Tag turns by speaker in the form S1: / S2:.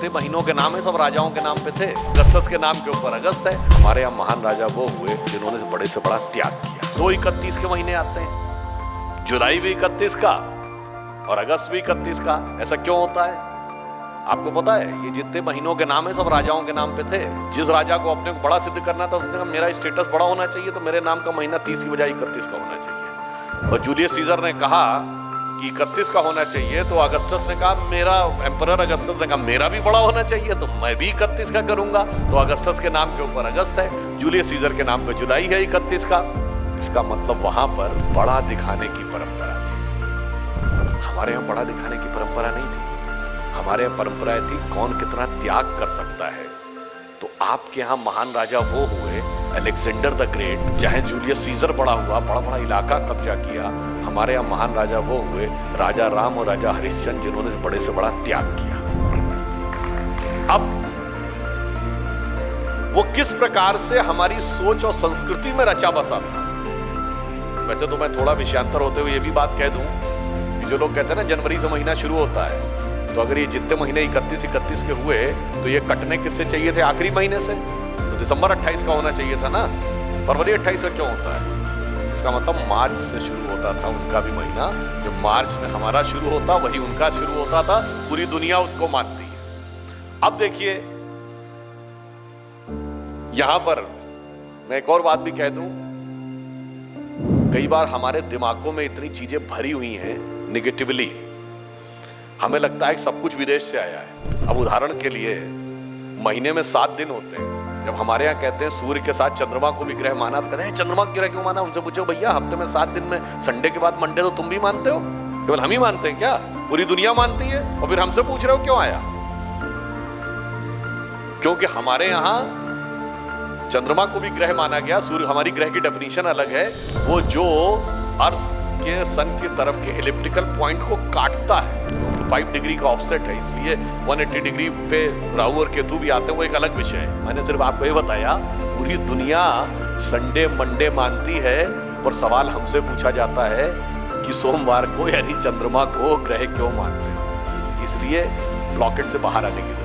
S1: जितने महीनों के नाम है सब राजाओं के नाम पे थे। अगस्टस के नाम के ऊपर अगस्त है। हमारे यहाँ महान राजा वो हुए जिन्होंने बड़े से बड़ा त्याग किया। 2 31 के महीने आते हैं, जुलाई भी 31 का और अगस्त भी 31 का। ऐसा क्यों होता है आपको पता है? ये जितने महीनों के नाम है सब राजाओं के नाम पे थे। जिस राजा को अपने को बड़ा सिद्ध करना था उसने कहा मेरा स्टेटस बड़ा होना चाहिए, तो मेरे नाम का महीना 30 की बजाय 31 का होना चाहिए। और जूलियस सीजर ने कहा कि 31 का होना चाहिए, तो अगस्टस ने कहा मेरा एम्परर अगस्टस ने कहा मेरा भी बड़ा होना चाहिए, तो मैं भी 31 का करूंगा। तो अगस्टस के नाम के ऊपर अगस्त है, जूलियस सीजर के नाम पे जुलाई है 31 का। इसका मतलब वहां पर बड़ा दिखाने की परंपरा थी। हमारे यहाँ बड़ा दिखाने की परंपरा नहीं थी। हमारे यहाँ परंपराएं थी कौन कितना त्याग कर सकता है। तो आपके यहाँ महान राजा वो हुए अलेक्जेंडर द ग्रेट, चाहे जूलियस सीजर बड़ा हुआ, बड़ा बड़ा इलाका कब्जा किया। हमारे यहाँ महान राजा वो हुए राजा राम और राजा हरिश्चंद्र, जिन्होंने बड़े से बड़ा त्याग किया। अब वो किस प्रकार से हमारी सोच और संस्कृति में रचा बसा था। वैसे तो मैं थोड़ा विषयांतर होते हुए ये भी बात कह दूं कि जो लोग कहते हैं ना जनवरी से महीना शुरू होता है, तो अगर ये जितने महीने 31 के हुए तो ये कटने किससे चाहिए थे? आखिरी महीने से। तो दिसंबर 28 का होना चाहिए था ना। फरवरी 28 का क्यों होता है? इसका मतलब मार्च से शुरू होता था उनका भी महीना। जो मार्च में हमारा शुरू होता वही उनका शुरू होता था। पूरी दुनिया उसको मानती है। अब देखिए यहां पर मैं एक और बात भी कह दूं, कई बार हमारे दिमागों में इतनी चीजें भरी हुई हैं निगेटिवली, हमें लगता है कि सब कुछ विदेश से आया है। अब उदाहरण के लिए महीने में 7 दिन होते हैं। जब हमारे यहाँ कहते हैं सूर्य के साथ चंद्रमा को भी ग्रह माना, तो कहते हैं चंद्रमा को ग्रह क्यों माना? उनसे पूछो भैया हफ्ते में 7 दिन में संडे के बाद मंडे तो तुम भी मानते हो? केवल हम ही मानते हैं क्या? पूरी दुनिया मानती है। और फिर हमसे पूछ रहे हो क्यों आया? क्योंकि हमारे यहाँ चंद्रमा को भी ग्रह माना गया। सूर्य हमारी ग्रह की डेफिनेशन अलग है। वो जो अर्थ के सन की तरफ के इलिप्टिकल पॉइंट को काटता है, 5 डिग्री का ऑफसेट है, इसलिए 180 डिग्री पे राहु और केतु भी आते हैं। वो एक अलग विषय है। मैंने सिर्फ आपको ये बताया पूरी दुनिया संडे मंडे मानती है, पर सवाल हमसे पूछा जाता है कि सोमवार को यानी चंद्रमा को ग्रह क्यों मानते हो? इसलिए ब्लॉकेट से बाहर आने की